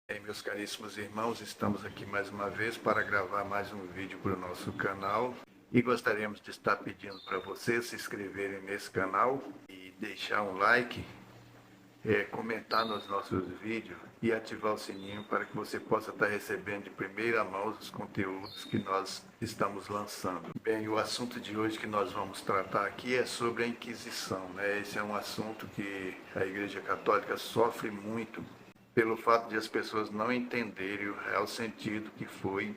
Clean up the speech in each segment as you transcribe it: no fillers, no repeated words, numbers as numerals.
Meus caríssimos irmãos, estamos aqui mais uma vez para gravar mais um vídeo para o nosso canal e gostaríamos de estar pedindo para vocês se inscreverem nesse canal e deixar um like, comentar nos nossos vídeos e ativar o sininho para que você possa estar recebendo de primeira mão os conteúdos que nós estamos lançando. Bem, o assunto de hoje que nós vamos tratar aqui é sobre a Inquisição, né? Esse é um assunto que a Igreja Católica sofre muito pelo fato de as pessoas não entenderem o real sentido que foi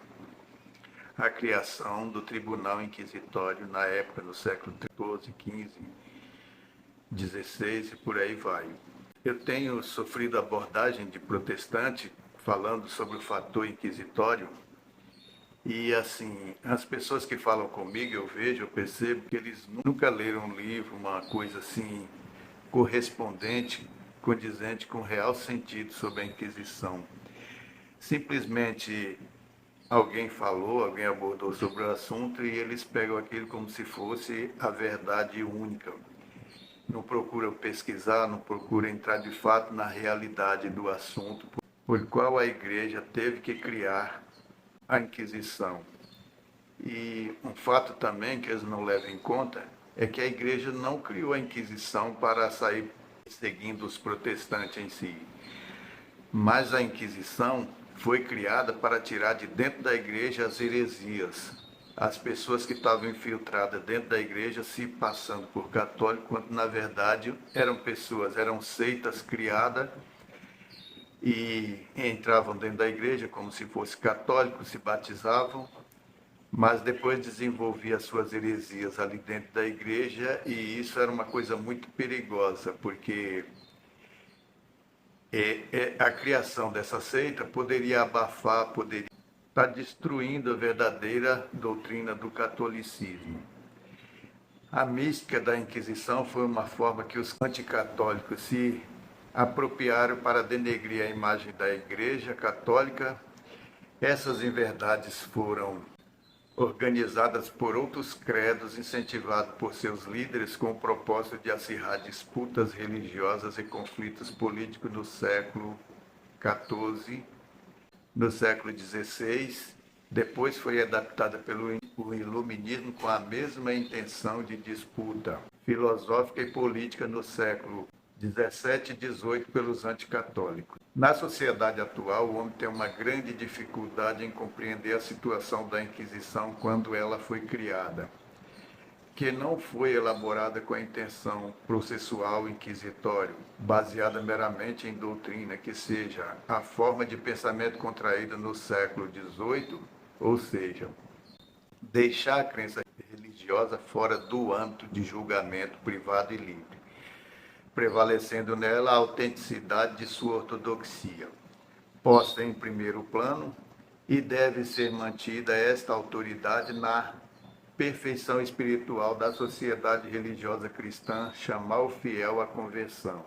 a criação do Tribunal Inquisitório na época, no século XIV, XV, XVI e por aí vai. Eu tenho sofrido abordagem de protestante falando sobre o fator inquisitório e, assim, as pessoas que falam comigo, eu percebo que eles nunca leram um livro, uma coisa assim, correspondente, condizente com o real sentido sobre a Inquisição. Simplesmente alguém falou, alguém abordou sobre o assunto e eles pegam aquilo como se fosse a verdade única. Não procuram pesquisar, não procuram entrar de fato na realidade do assunto, por qual a Igreja teve que criar a Inquisição. E um fato também que eles não levam em conta é que a Igreja não criou a Inquisição para sair seguindo os protestantes em si, mas a Inquisição foi criada para tirar de dentro da Igreja as heresias, as pessoas que estavam infiltradas dentro da Igreja se passando por católicos, quando na verdade eram seitas criadas e entravam dentro da Igreja como se fossem católicos, se batizavam, mas depois desenvolvia as suas heresias ali dentro da igreja e isso era uma coisa muito perigosa, porque a criação dessa seita poderia abafar, poderia estar destruindo a verdadeira doutrina do catolicismo. A mística da Inquisição foi uma forma que os anticatólicos se apropriaram para denegrir a imagem da Igreja Católica. Essas inverdades foram organizadas por outros credos, incentivados por seus líderes com o propósito de acirrar disputas religiosas e conflitos políticos no século XIV, no século XVI. Depois foi adaptada pelo Iluminismo com a mesma intenção de disputa filosófica e política no século 17 e 18 pelos anticatólicos. Na sociedade atual, o homem tem uma grande dificuldade em compreender a situação da Inquisição quando ela foi criada, que não foi elaborada com a intenção processual inquisitório, baseada meramente em doutrina, que seja a forma de pensamento contraída no século XVIII, ou seja, deixar a crença religiosa fora do âmbito de julgamento privado e livre, prevalecendo nela a autenticidade de sua ortodoxia, posta em primeiro plano, e deve ser mantida esta autoridade na perfeição espiritual da sociedade religiosa cristã, chamar o fiel à conversão.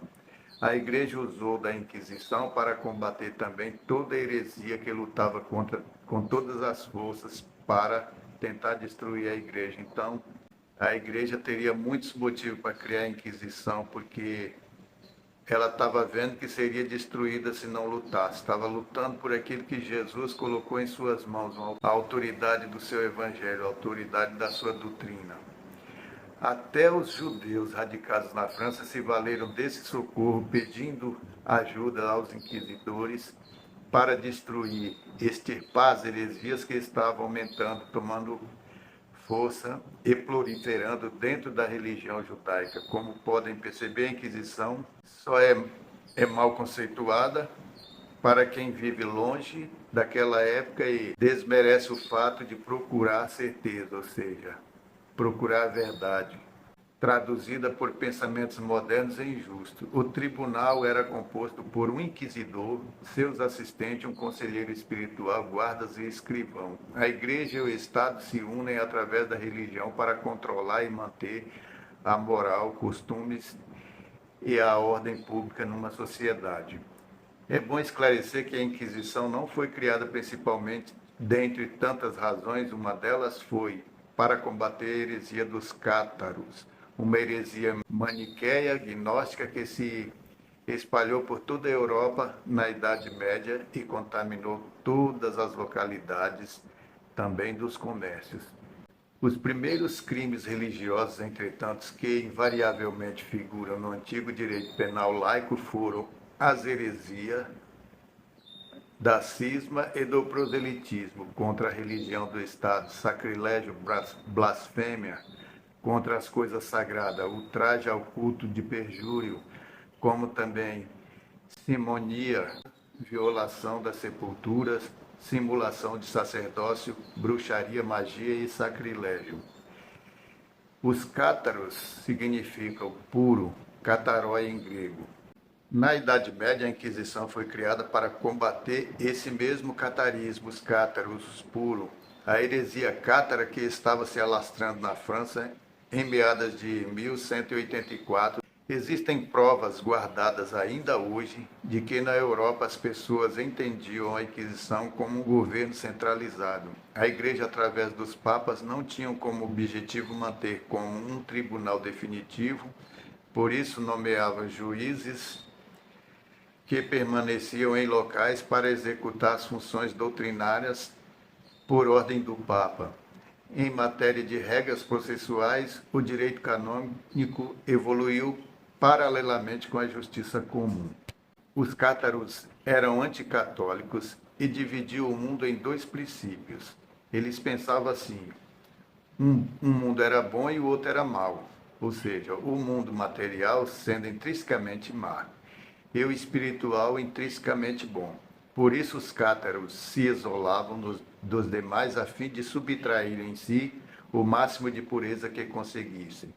A Igreja usou da Inquisição para combater também toda heresia que lutava com todas as forças para tentar destruir a Igreja. Então, a Igreja teria muitos motivos para criar a Inquisição, porque ela estava vendo que seria destruída se não lutasse. Estava lutando por aquilo que Jesus colocou em suas mãos, a autoridade do seu evangelho, a autoridade da sua doutrina. Até os judeus radicados na França se valeram desse socorro, pedindo ajuda aos inquisidores para destruir, extirpar as heresias que estavam aumentando, tomando força e proliferando dentro da religião judaica. Como podem perceber, a Inquisição só é mal conceituada para quem vive longe daquela época e desmerece o fato de procurar certeza, ou seja, procurar a verdade, traduzida por pensamentos modernos e injustos. O tribunal era composto por um inquisidor, seus assistentes, um conselheiro espiritual, guardas e escrivão. A igreja e o Estado se unem através da religião para controlar e manter a moral, costumes e a ordem pública numa sociedade. É bom esclarecer que a Inquisição não foi criada principalmente, dentre tantas razões, uma delas foi para combater a heresia dos cátaros, uma heresia maniqueia, gnóstica, que se espalhou por toda a Europa na Idade Média e contaminou todas as localidades, também dos comércios. Os primeiros crimes religiosos, entretanto, que invariavelmente figuram no antigo direito penal laico foram as heresias, da cisma e do proselitismo contra a religião do Estado, sacrilégio, blasfêmia contra as coisas sagradas, ultraje ao culto de perjúrio, como também simonia, violação das sepulturas, simulação de sacerdócio, bruxaria, magia e sacrilégio. Os cátaros significam puro, catarói em grego. Na Idade Média, a Inquisição foi criada para combater esse mesmo catarismo, os cátaros puro, a heresia cátara que estava se alastrando na França em meados de 1184. Existem provas guardadas ainda hoje de que na Europa as pessoas entendiam a Inquisição como um governo centralizado. A Igreja, através dos papas, não tinha como objetivo manter como um tribunal definitivo, por isso nomeava juízes que permaneciam em locais para executar as funções doutrinárias por ordem do Papa. Em matéria de regras processuais, o direito canônico evoluiu paralelamente com a justiça comum. Os cátaros eram anticatólicos e dividiam o mundo em dois princípios. Eles pensavam assim: um mundo era bom e o outro era mau, ou seja, o mundo material sendo intrinsecamente má e o espiritual intrinsecamente bom. Por isso os cátaros se isolavam dos demais a fim de subtrair em si o máximo de pureza que conseguissem.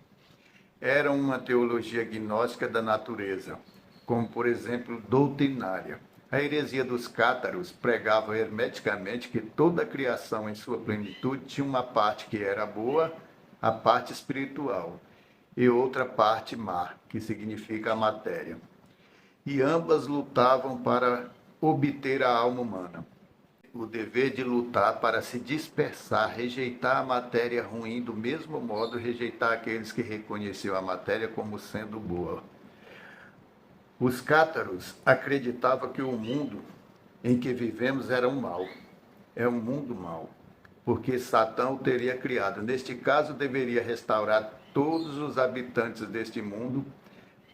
Era uma teologia gnóstica da natureza, como por exemplo doutrinária. A heresia dos cátaros pregava hermeticamente que toda a criação em sua plenitude tinha uma parte que era boa, a parte espiritual, e outra parte má, que significa a matéria. E ambas lutavam para obter a alma humana. O dever de lutar para se dispersar, rejeitar a matéria ruim, do mesmo modo rejeitar aqueles que reconheciam a matéria como sendo boa. Os cátaros acreditavam que o mundo em que vivemos era um mal, é um mundo mau, porque Satã o teria criado. Neste caso, deveria restaurar todos os habitantes deste mundo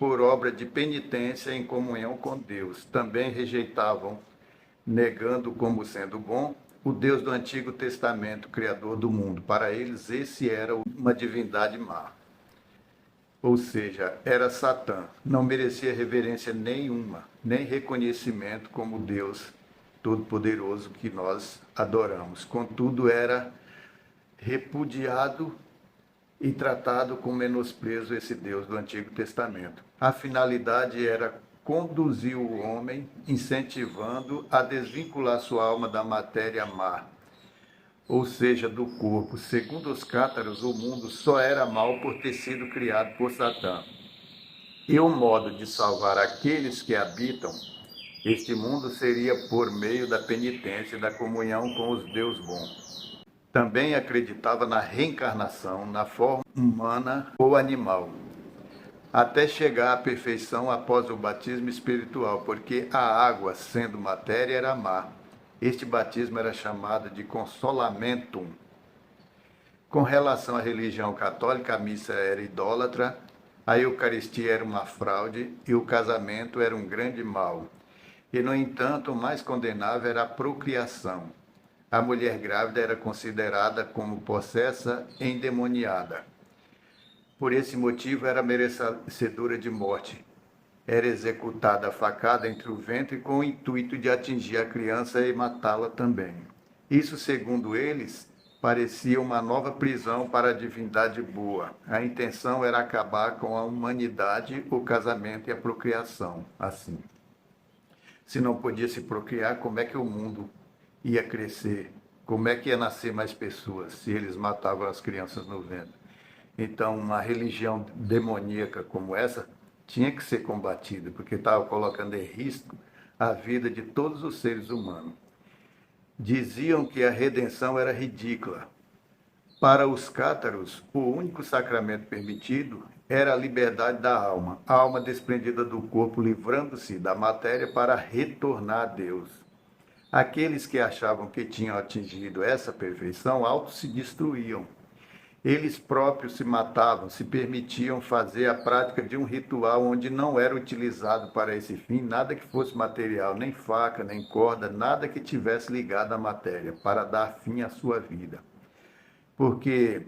por obra de penitência em comunhão com Deus. Também rejeitavam, negando como sendo bom, o Deus do Antigo Testamento, Criador do mundo. Para eles, esse era uma divindade má. Ou seja, era Satã. Não merecia reverência nenhuma, nem reconhecimento como Deus Todo-Poderoso que nós adoramos. Contudo, era repudiado e tratado com menosprezo esse Deus do Antigo Testamento. A finalidade era conduzir o homem, incentivando a desvincular sua alma da matéria má, ou seja, do corpo. Segundo os cátaros, o mundo só era mau por ter sido criado por Satã. E o modo de salvar aqueles que habitam este mundo seria por meio da penitência e da comunhão com os Deus bons. Também acreditava na reencarnação, na forma humana ou animal, até chegar à perfeição após o batismo espiritual, porque a água, sendo matéria, era má. Este batismo era chamado de consolamentum. Com relação à religião católica, a missa era idólatra, a Eucaristia era uma fraude e o casamento era um grande mal. E, no entanto, o mais condenável era a procriação. A mulher grávida era considerada como possessa e endemoniada. Por esse motivo, era merecedora de morte. Era executada a facada entre o ventre com o intuito de atingir a criança e matá-la também. Isso, segundo eles, parecia uma nova prisão para a divindade boa. A intenção era acabar com a humanidade, o casamento e a procriação. Assim, se não podia se procriar, como é que o mundo ia crescer? Como é que ia nascer mais pessoas se eles matavam as crianças no ventre? Então, uma religião demoníaca como essa tinha que ser combatida, porque estava colocando em risco a vida de todos os seres humanos. Diziam que a redenção era ridícula, Para os cátaros, o único sacramento permitido era a liberdade da alma, a alma desprendida do corpo, livrando-se da matéria para retornar a Deus. Aqueles que achavam que tinham atingido essa perfeição auto se destruíam. Eles próprios se matavam, se permitiam fazer a prática de um ritual onde não era utilizado para esse fim nada que fosse material, nem faca, nem corda, nada que tivesse ligado à matéria, para dar fim à sua vida. Porque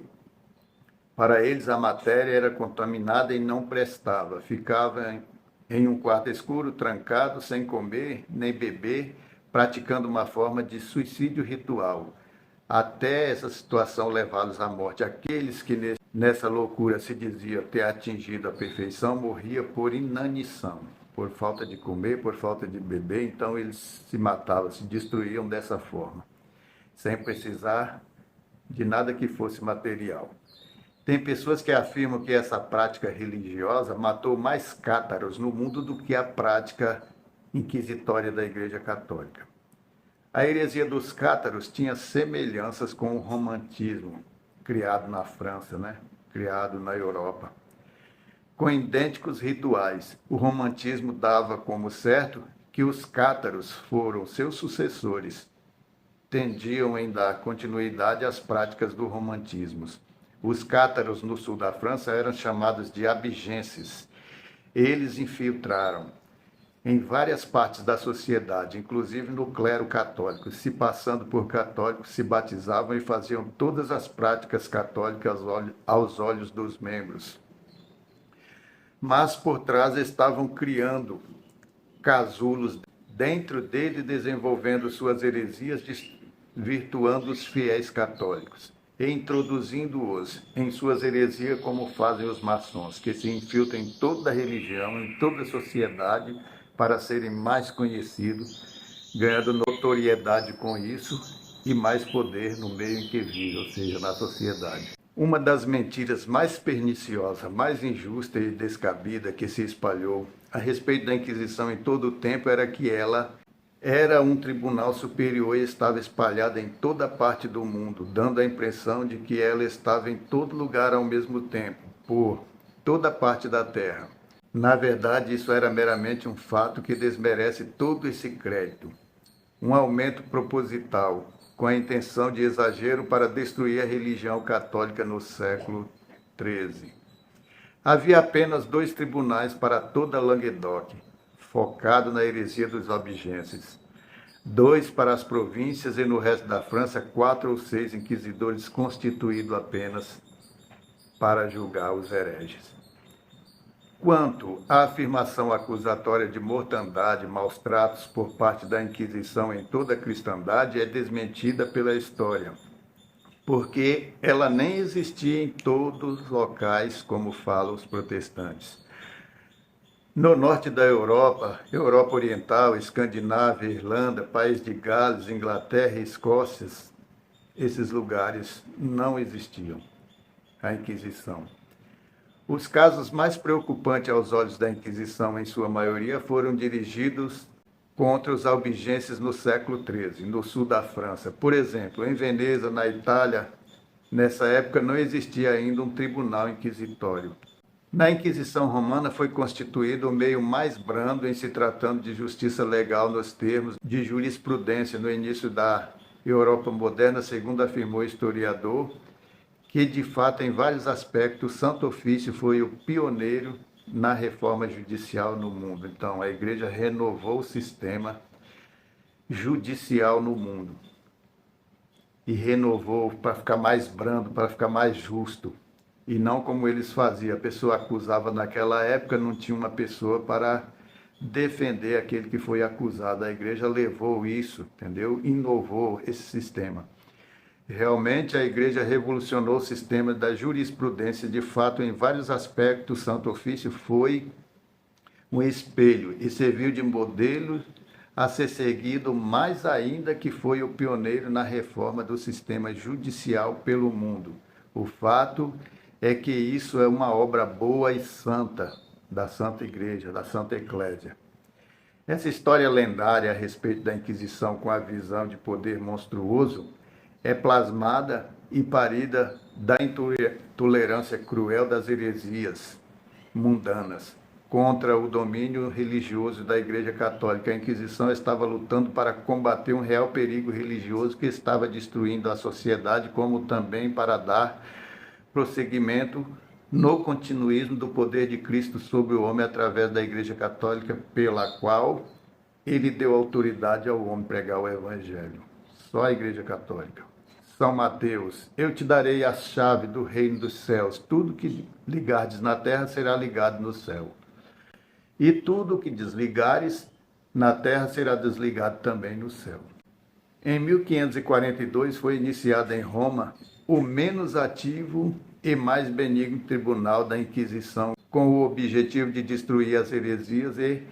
para eles a matéria era contaminada e não prestava, ficava em um quarto escuro, trancado, sem comer nem beber, praticando uma forma de suicídio ritual, até essa situação levá-los à morte. Aqueles que nessa loucura se diziam ter atingido a perfeição, morriam por inanição, por falta de comer, por falta de beber, então eles se matavam, se destruíam dessa forma, sem precisar de nada que fosse material. Tem pessoas que afirmam que essa prática religiosa matou mais cátaros no mundo do que a prática inquisitória da Igreja Católica. A heresia dos cátaros tinha semelhanças com o romantismo, criado na França, criado na Europa. Com idênticos rituais, o romantismo dava como certo que os cátaros foram seus sucessores, tendiam em dar continuidade às práticas do romantismo. Os cátaros no sul da França eram chamados de abigenses. Eles infiltraram em várias partes da sociedade, inclusive no clero católico, se passando por católicos, se batizavam e faziam todas as práticas católicas aos olhos dos membros. Mas por trás estavam criando casulos dentro dele, desenvolvendo suas heresias, desvirtuando os fiéis católicos e introduzindo-os em suas heresias, como fazem os maçons, que se infiltram em toda a religião, em toda a sociedade, para serem mais conhecidos, ganhando notoriedade com isso e mais poder no meio em que vivem, ou seja, na sociedade. Uma das mentiras mais perniciosas, mais injusta e descabida que se espalhou a respeito da Inquisição em todo o tempo era que ela era um tribunal superior e estava espalhada em toda parte do mundo, dando a impressão de que ela estava em todo lugar ao mesmo tempo, por toda parte da terra. Na verdade, isso era meramente um fato que desmerece todo esse crédito. Um aumento proposital, com a intenção de exagero para destruir a religião católica no século XIII. Havia apenas 2 tribunais para toda Languedoc, focado na heresia dos albigenses. 2 para as províncias e no resto da França, 4 ou 6 inquisidores constituídos apenas para julgar os hereges. Quanto à afirmação acusatória de mortandade e maus tratos por parte da Inquisição em toda a cristandade, é desmentida pela história, porque ela nem existia em todos os locais, como falam os protestantes. No norte da Europa, Europa Oriental, Escandinávia, Irlanda, País de Gales, Inglaterra e Escócia, esses lugares não existiam a Inquisição. Os casos mais preocupantes aos olhos da Inquisição, em sua maioria, foram dirigidos contra os albigenses no século XIII, no sul da França. Por exemplo, em Veneza, na Itália, nessa época não existia ainda um tribunal inquisitório. Na Inquisição Romana foi constituído o meio mais brando em se tratando de justiça legal nos termos de jurisprudência no início da Europa moderna, segundo afirmou o historiador, que de fato em vários aspectos o Santo Ofício foi o pioneiro na reforma judicial no mundo. Então a Igreja renovou o sistema judicial no mundo e renovou para ficar mais brando, para ficar mais justo. E não como eles faziam, a pessoa acusava naquela época, não tinha uma pessoa para defender aquele que foi acusado. A Igreja levou isso, entendeu? Inovou esse sistema. Realmente a Igreja revolucionou o sistema da jurisprudência. De fato, em vários aspectos, o Santo Ofício foi um espelho e serviu de modelo a ser seguido, mais ainda que foi o pioneiro na reforma do sistema judicial pelo mundo. O fato é que isso é uma obra boa e santa da Santa Igreja, da Santa Eclésia. Essa história lendária a respeito da Inquisição com a visão de poder monstruoso é plasmada e parida da intolerância cruel das heresias mundanas contra o domínio religioso da Igreja Católica. A Inquisição estava lutando para combater um real perigo religioso que estava destruindo a sociedade, como também para dar prosseguimento no continuismo do poder de Cristo sobre o homem através da Igreja Católica, pela qual ele deu autoridade ao homem pregar o Evangelho. Só a Igreja Católica. São Mateus: eu te darei a chave do reino dos céus. Tudo que ligardes na terra será ligado no céu. E tudo que desligares na terra será desligado também no céu. Em 1542 foi iniciado em Roma o menos ativo e mais benigno tribunal da Inquisição, com o objetivo de destruir as heresias e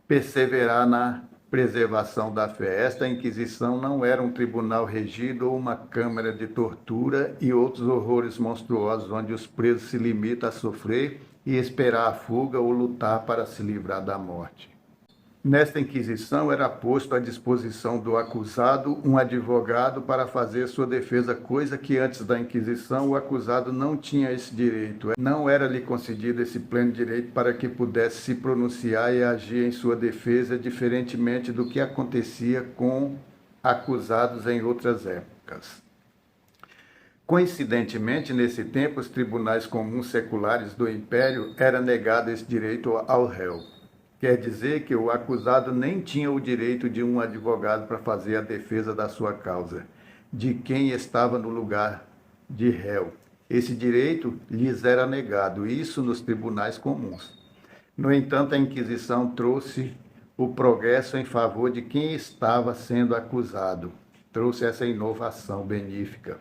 perseverar na preservação da fé. Esta Inquisição não era um tribunal regido ou uma câmara de tortura e outros horrores monstruosos, onde os presos se limitam a sofrer e esperar a fuga ou lutar para se livrar da morte. Nesta Inquisição era posto à disposição do acusado um advogado para fazer sua defesa, coisa que antes da Inquisição o acusado não tinha esse direito. Não era-lhe concedido esse pleno direito para que pudesse se pronunciar e agir em sua defesa, diferentemente do que acontecia com acusados em outras épocas. Coincidentemente, nesse tempo, os tribunais comuns seculares do Império era negado esse direito ao réu. Quer dizer que o acusado nem tinha o direito de um advogado para fazer a defesa da sua causa, de quem estava no lugar de réu. Esse direito lhes era negado, isso nos tribunais comuns. No entanto, a Inquisição trouxe o progresso em favor de quem estava sendo acusado, trouxe essa inovação benéfica.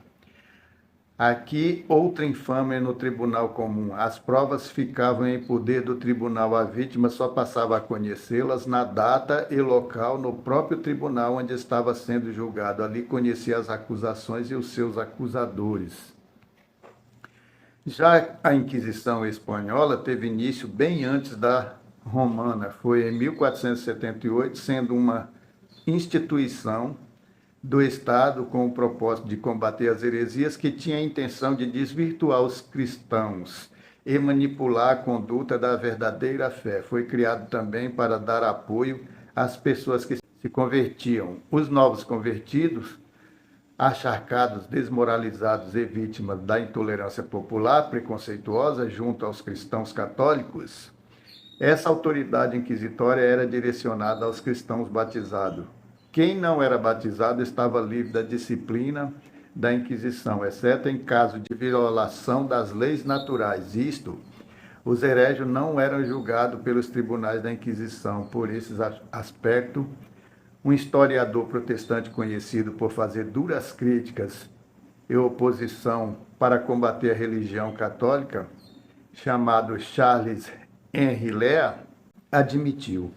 Aqui, outra infâmia no tribunal comum. As provas ficavam em poder do tribunal, a vítima só passava a conhecê-las na data e local no próprio tribunal onde estava sendo julgado. Ali conhecia as acusações e os seus acusadores. Já a Inquisição espanhola teve início bem antes da romana. Foi em 1478, sendo uma instituição do Estado com o propósito de combater as heresias, que tinha a intenção de desvirtuar os cristãos e manipular a conduta da verdadeira fé. Foi criado também para dar apoio às pessoas que se convertiam. Os novos convertidos, acharcados, desmoralizados e vítimas da intolerância popular preconceituosa junto aos cristãos católicos, essa autoridade inquisitória era direcionada aos cristãos batizados. Quem não era batizado estava livre da disciplina da Inquisição, exceto em caso de violação das leis naturais. Isto, os hereges não eram julgados pelos tribunais da Inquisição. Por esse aspecto, um historiador protestante conhecido por fazer duras críticas e oposição para combater a religião católica, chamado Charles Henry Lea, admitiu: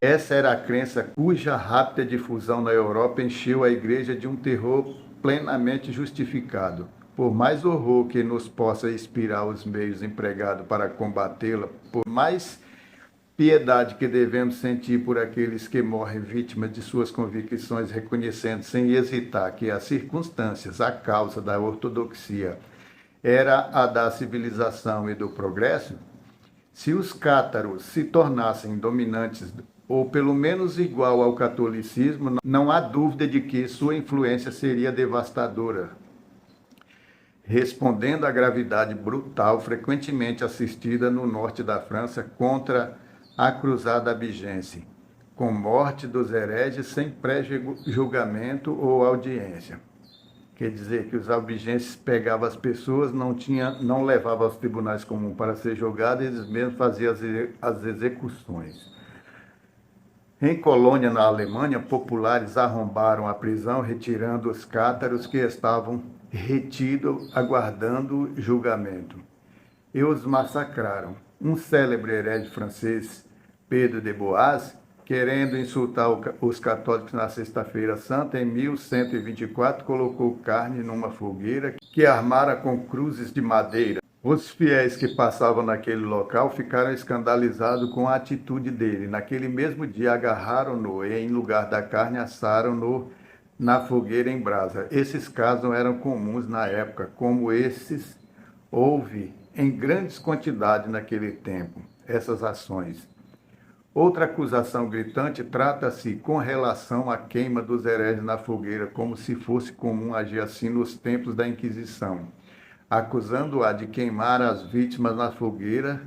essa era a crença cuja rápida difusão na Europa encheu a Igreja de um terror plenamente justificado. Por mais horror que nos possa inspirar os meios empregados para combatê-la, por mais piedade que devemos sentir por aqueles que morrem vítimas de suas convicções, reconhecendo sem hesitar que as circunstâncias, a causa da ortodoxia, era a da civilização e do progresso, se os cátaros se tornassem dominantes ou pelo menos igual ao catolicismo, não há dúvida de que sua influência seria devastadora, respondendo à gravidade brutal frequentemente assistida no norte da França contra a Cruzada Albigense, com morte dos hereges sem pré-julgamento ou audiência. Quer dizer que os albigenses pegavam as pessoas, não levavam aos tribunais comuns para ser julgados, eles mesmos faziam as execuções. Em Colônia, na Alemanha, populares arrombaram a prisão, retirando os cátaros que estavam retidos, aguardando julgamento, e os massacraram. Um célebre herege francês, Pedro de Boaz, querendo insultar os católicos na Sexta-feira Santa, em 1124, colocou carne numa fogueira que armara com cruzes de madeira. Os fiéis que passavam naquele local ficaram escandalizados com a atitude dele. Naquele mesmo dia agarraram-no e, em lugar da carne, assaram-no na fogueira em brasa. Esses casos não eram comuns na época, como esses houve em grandes quantidades naquele tempo, essas ações. Outra acusação gritante trata-se com relação à queima dos hereges na fogueira, como se fosse comum agir assim nos tempos da Inquisição, acusando-a de queimar as vítimas na fogueira,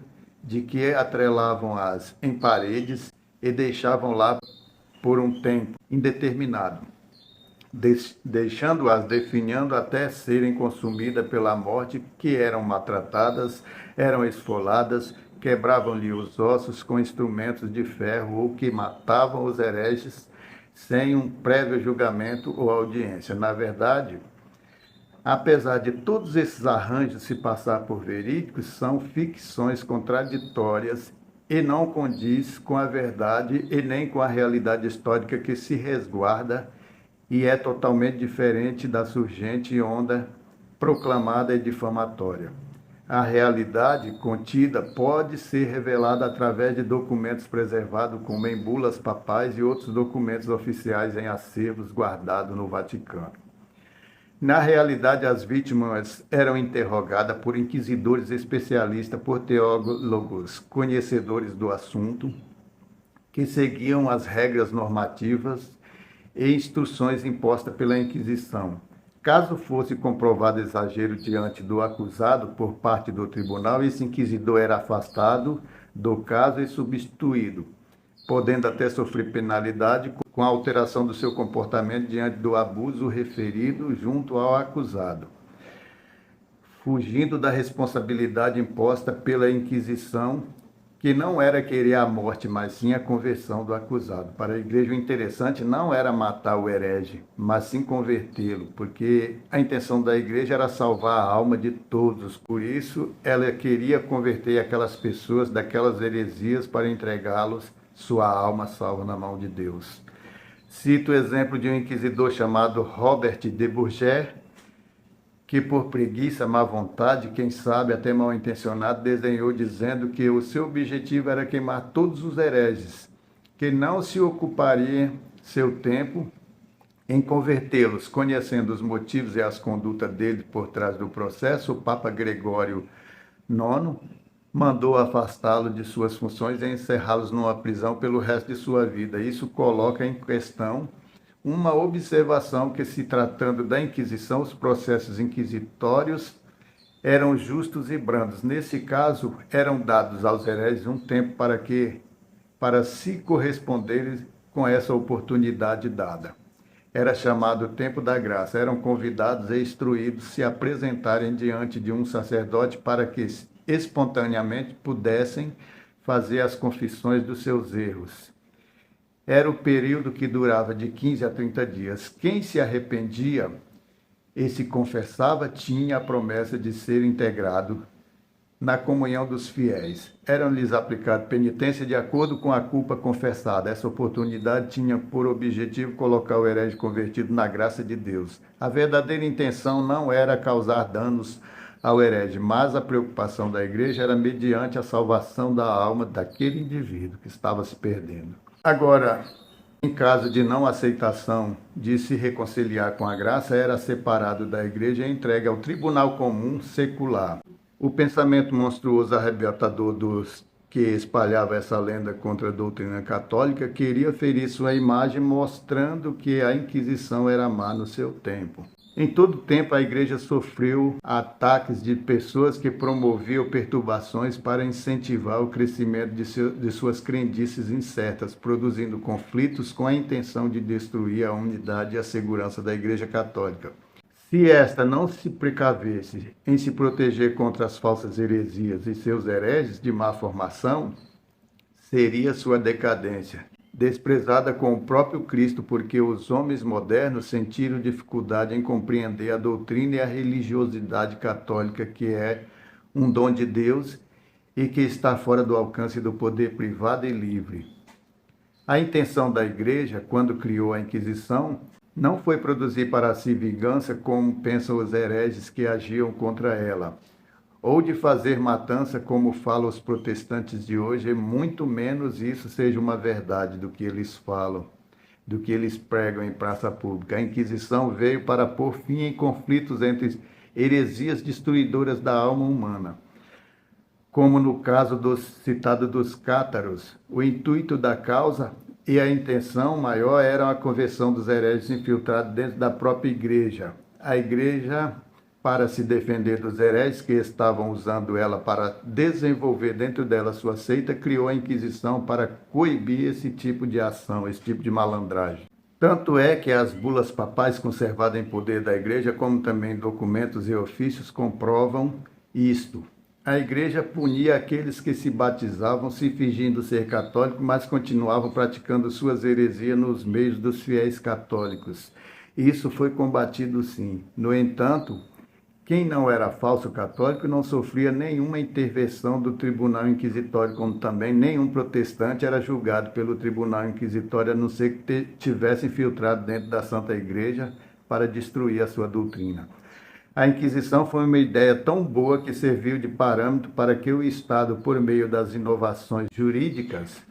de que atrelavam-as em paredes e deixavam lá por um tempo indeterminado, deixando-as definhando até serem consumidas pela morte, que eram maltratadas, eram esfoladas, quebravam-lhe os ossos com instrumentos de ferro ou que matavam os hereges sem um prévio julgamento ou audiência. Na verdade, apesar de todos esses arranjos se passar por verídicos, são ficções contraditórias e não condiz com a verdade e nem com a realidade histórica que se resguarda e é totalmente diferente da surgente onda proclamada e difamatória. A realidade contida pode ser revelada através de documentos preservados, como em bulas papais e outros documentos oficiais em acervos guardados no Vaticano. Na realidade, as vítimas eram interrogadas por inquisidores especialistas, por teólogos conhecedores do assunto, que seguiam as regras normativas e instruções impostas pela Inquisição. Caso fosse comprovado exagero diante do acusado por parte do tribunal, esse inquisidor era afastado do caso e substituído, podendo até sofrer penalidade com a alteração do seu comportamento diante do abuso referido junto ao acusado, fugindo da responsabilidade imposta pela Inquisição, que não era querer a morte, mas sim a conversão do acusado. Para a igreja, o interessante não era matar o herege, mas sim convertê-lo, porque a intenção da igreja era salvar a alma de todos. Por isso, ela queria converter aquelas pessoas daquelas heresias para entregá-los sua alma salva na mão de Deus. Cito o exemplo de um inquisidor chamado Robert de Bourget, que por preguiça, má vontade, quem sabe até mal intencionado, desenhou dizendo que o seu objetivo era queimar todos os hereges, que não se ocuparia seu tempo em convertê-los. Conhecendo os motivos e as condutas dele por trás do processo, o Papa Gregório IX mandou afastá-lo de suas funções e encerrá-los numa prisão pelo resto de sua vida. Isso coloca em questão uma observação que, se tratando da Inquisição, os processos inquisitórios eram justos e brandos. Nesse caso, eram dados aos hereges um tempo para se corresponderem com essa oportunidade dada. Era chamado tempo da graça. Eram convidados e instruídos a se apresentarem diante de um sacerdote para que espontaneamente pudessem fazer as confissões dos seus erros. Era o período que durava de 15 a 30 dias. Quem se arrependia e se confessava tinha a promessa de ser integrado na comunhão dos fiéis. Eram-lhes aplicadas penitência de acordo com a culpa confessada. Essa oportunidade tinha por objetivo colocar o herege convertido na graça de Deus. A verdadeira intenção não era causar danos ao herege, mas a preocupação da igreja era mediante a salvação da alma daquele indivíduo que estava se perdendo. Agora, em caso de não aceitação de se reconciliar com a graça, era separado da igreja e entregue ao tribunal comum secular. O pensamento monstruoso arrebatador dos que espalhava essa lenda contra a doutrina católica queria ferir sua imagem, mostrando que a Inquisição era má no seu tempo. Em todo tempo, a igreja sofreu ataques de pessoas que promoviam perturbações para incentivar o crescimento de suas crendices incertas, produzindo conflitos com a intenção de destruir a unidade e a segurança da Igreja Católica. Se esta não se precavesse em se proteger contra as falsas heresias e seus hereges de má formação, seria sua decadência, desprezada com o próprio Cristo, porque os homens modernos sentiram dificuldade em compreender a doutrina e a religiosidade católica, que é um dom de Deus e que está fora do alcance do poder privado e livre. A intenção da Igreja, quando criou a Inquisição, não foi produzir para si vingança, como pensam os hereges que agiam contra ela, ou de fazer matança, como falam os protestantes de hoje, e muito menos isso seja uma verdade do que eles falam. do que eles pregam em praça pública. A Inquisição veio para pôr fim em conflitos entre heresias destruidoras da alma humana, como no caso citado dos cátaros. O intuito da causa e a intenção maior era a conversão dos hereges infiltrados dentro da própria igreja. A igreja, para se defender dos hereges que estavam usando ela para desenvolver dentro dela sua seita, criou a Inquisição para coibir esse tipo de ação, esse tipo de malandragem. Tanto é que as bulas papais conservadas em poder da igreja, como também documentos e ofícios, comprovam isto. A igreja punia aqueles que se batizavam se fingindo ser católicos, mas continuavam praticando suas heresias nos meios dos fiéis católicos. Isso foi combatido sim. No entanto, quem não era falso católico não sofria nenhuma intervenção do tribunal inquisitório, como também nenhum protestante era julgado pelo tribunal inquisitório, a não ser que tivesse infiltrado dentro da Santa Igreja para destruir a sua doutrina. A Inquisição foi uma ideia tão boa que serviu de parâmetro para que o Estado, por meio das inovações jurídicas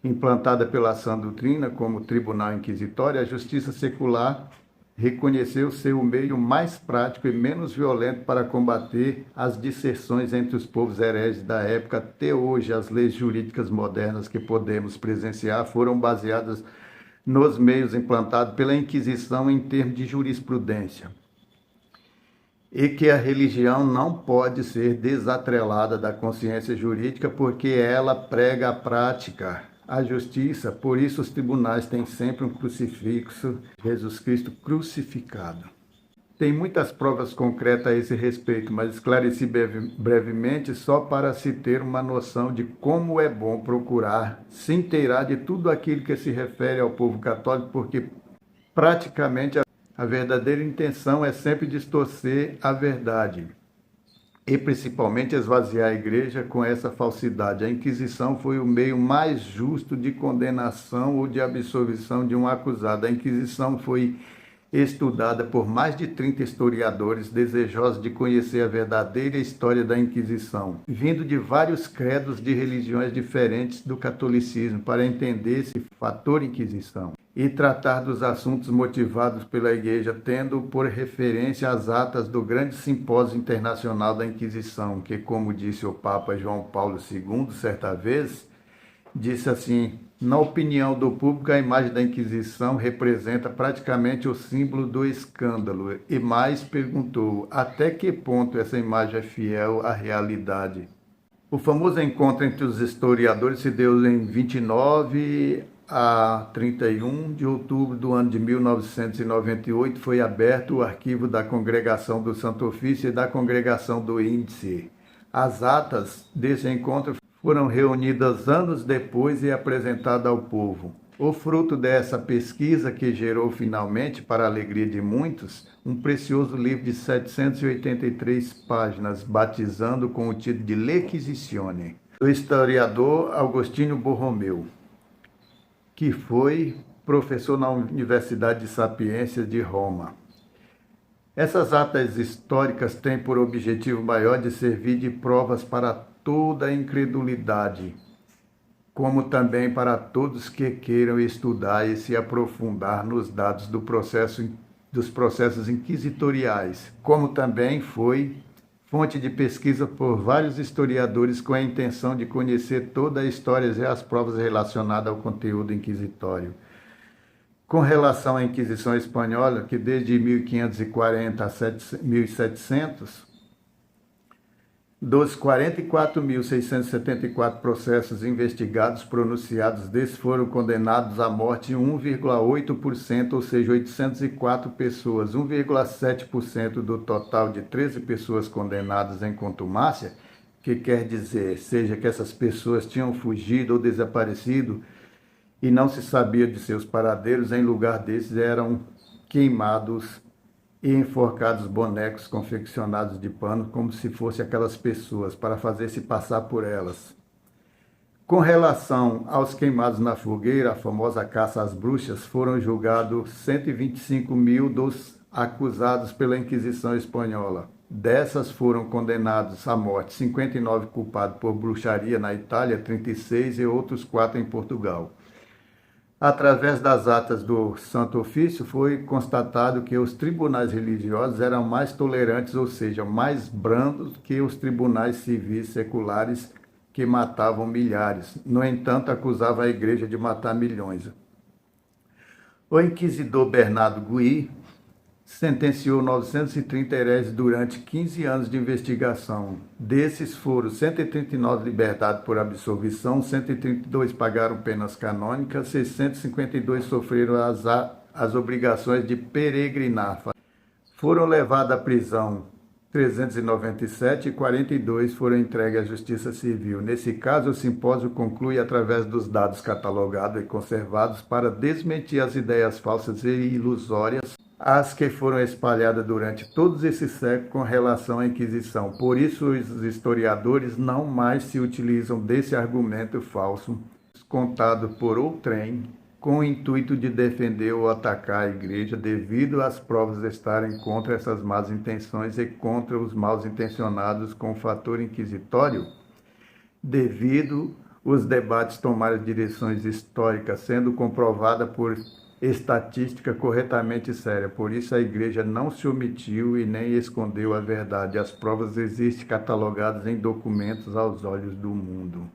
implantadas pela sã doutrina, como o Tribunal Inquisitório, a justiça secular reconheceu ser o meio mais prático e menos violento para combater as dissersões entre os povos hereges da época. Até hoje, as leis jurídicas modernas que podemos presenciar foram baseadas nos meios implantados pela Inquisição em termos de jurisprudência. E que a religião não pode ser desatrelada da consciência jurídica, porque ela prega a prática, a justiça. Por isso os tribunais têm sempre um crucifixo, Jesus Cristo crucificado. Tem muitas provas concretas a esse respeito, mas esclareci brevemente só para se ter uma noção de como é bom procurar se inteirar de tudo aquilo que se refere ao povo católico, porque praticamente a verdadeira intenção é sempre distorcer a verdade e principalmente esvaziar a igreja com essa falsidade. A Inquisição foi o meio mais justo de condenação ou de absolvição de um acusado. A Inquisição foi estudada por mais de 30 historiadores desejosos de conhecer a verdadeira história da Inquisição, vindo de vários credos de religiões diferentes do catolicismo, para entender esse fator Inquisição e tratar dos assuntos motivados pela Igreja, tendo por referência as atas do grande simpósio internacional da Inquisição, que, como disse o Papa João Paulo II, certa vez, disse assim: na opinião do público, a imagem da Inquisição representa praticamente o símbolo do escândalo, e mais perguntou: até que ponto essa imagem é fiel à realidade? O famoso encontro entre os historiadores se deu em 29 a 31 de outubro do ano de 1998, foi aberto o arquivo da Congregação do Santo Ofício e da Congregação do Índice. As atas desse encontro foram reunidas anos depois e apresentadas ao povo. O fruto dessa pesquisa, que gerou finalmente, para a alegria de muitos, um precioso livro de 783 páginas, batizando com o título de L'Inquisizione, do historiador Agostinho Borromeu, que foi professor na Universidade de Sapiência de Roma. Essas atas históricas têm por objetivo maior de servir de provas para toda a incredulidade, como também para todos que queiram estudar e se aprofundar nos dados dos processos inquisitoriais, como também foi fonte de pesquisa por vários historiadores com a intenção de conhecer toda a história e as provas relacionadas ao conteúdo inquisitório. Com relação à Inquisição Espanhola, que desde 1540 a 1700, dos 44.674 processos investigados, pronunciados, desses foram condenados à morte 1,8%, ou seja, 804 pessoas. 1,7% do total de 13 pessoas condenadas em contumácia, que quer dizer, seja que essas pessoas tinham fugido ou desaparecido e não se sabia de seus paradeiros. Em lugar desses eram queimados e enforcados bonecos confeccionados de pano, como se fossem aquelas pessoas, para fazer-se passar por elas. Com relação aos queimados na fogueira, a famosa caça às bruxas, foram julgados 125 mil dos acusados pela Inquisição Espanhola. Dessas foram condenados à morte 59 culpados por bruxaria na Itália, 36 e outros 4 em Portugal. Através das atas do Santo Ofício, foi constatado que os tribunais religiosos eram mais tolerantes, ou seja, mais brandos que os tribunais civis seculares que matavam milhares. No entanto, acusavam a igreja de matar milhões. O inquisidor Bernardo Guy sentenciou 930 hereges durante 15 anos de investigação. Desses foram 139 libertados por absolvição, 132 pagaram penas canônicas, 652 sofreram as obrigações de peregrinar. Foram levados à prisão 397 e 42 foram entregues à Justiça Civil. Nesse caso, o simpósio conclui através dos dados catalogados e conservados para desmentir as ideias falsas e ilusórias as que foram espalhadas durante todos esses séculos com relação à Inquisição. Por isso, os historiadores não mais se utilizam desse argumento falso, contado por outrem, com o intuito de defender ou atacar a Igreja, devido às provas estarem contra essas más intenções e contra os mal intencionados com o fator inquisitório, devido os debates tomarem direções históricas, sendo comprovada por estatística corretamente séria. Por isso a Igreja não se omitiu e nem escondeu a verdade. As provas existem catalogadas em documentos aos olhos do mundo.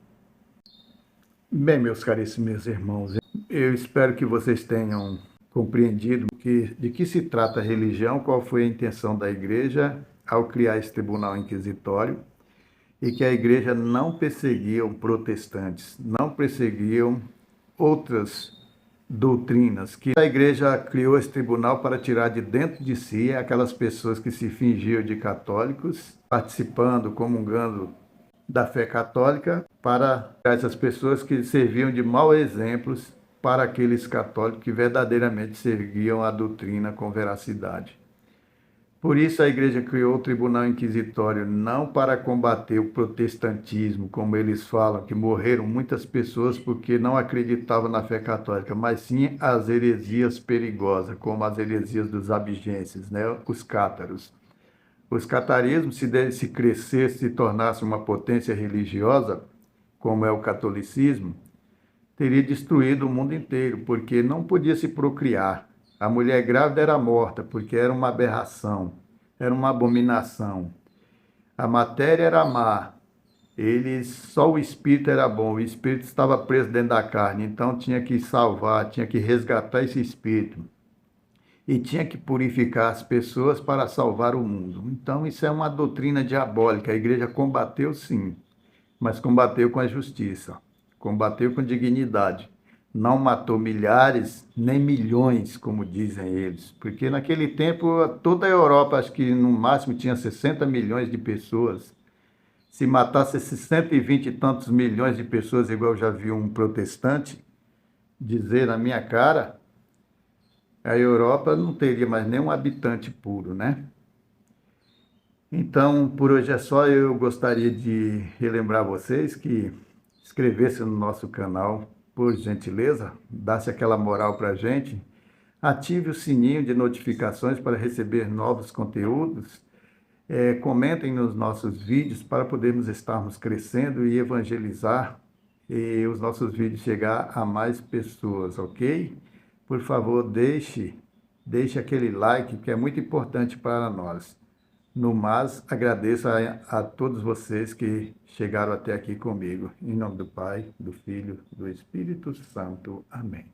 Bem, meus caríssimos irmãos, eu espero que vocês tenham compreendido de que se trata a religião, qual foi a intenção da Igreja ao criar esse tribunal inquisitório, e que a Igreja não perseguia protestantes, não perseguiam outras doutrinas, que a Igreja criou esse tribunal para tirar de dentro de si aquelas pessoas que se fingiam de católicos, participando, comungando da fé católica, para essas pessoas que serviam de maus exemplos para aqueles católicos que verdadeiramente seguiam a doutrina com veracidade. Por isso a Igreja criou o Tribunal Inquisitório, não para combater o protestantismo, como eles falam, que morreram muitas pessoas porque não acreditavam na fé católica, mas sim as heresias perigosas, como as heresias dos abigenses, né? Os cátaros. Os catarismos, se crescesse, se tornasse uma potência religiosa, como é o catolicismo, teria destruído o mundo inteiro, porque não podia se procriar. A mulher grávida era morta, porque era uma aberração, era uma abominação. A matéria era má, só o espírito era bom, o espírito estava preso dentro da carne, então tinha que salvar, tinha que resgatar esse espírito. E tinha que purificar as pessoas para salvar o mundo. Então isso é uma doutrina diabólica, a Igreja combateu sim, mas combateu com a justiça, combateu com dignidade. Não matou milhares, nem milhões, como dizem eles. Porque naquele tempo, toda a Europa, acho que no máximo tinha 60 milhões de pessoas. Se matasse esses 120 e tantos milhões de pessoas, igual eu já vi um protestante dizer na minha cara, a Europa não teria mais nenhum habitante puro, né? Então, por hoje é só. Eu gostaria de relembrar vocês que inscrevessem no nosso canal, por gentileza, dá-se aquela moral para a gente, ative o sininho de notificações para receber novos conteúdos, comentem nos nossos vídeos para podermos estarmos crescendo e evangelizar e os nossos vídeos chegar a mais pessoas, ok? Por favor, deixe aquele like, que é muito importante para nós. No mais, agradeço a todos vocês que chegaram até aqui comigo. Em nome do Pai, do Filho, do Espírito Santo. Amém.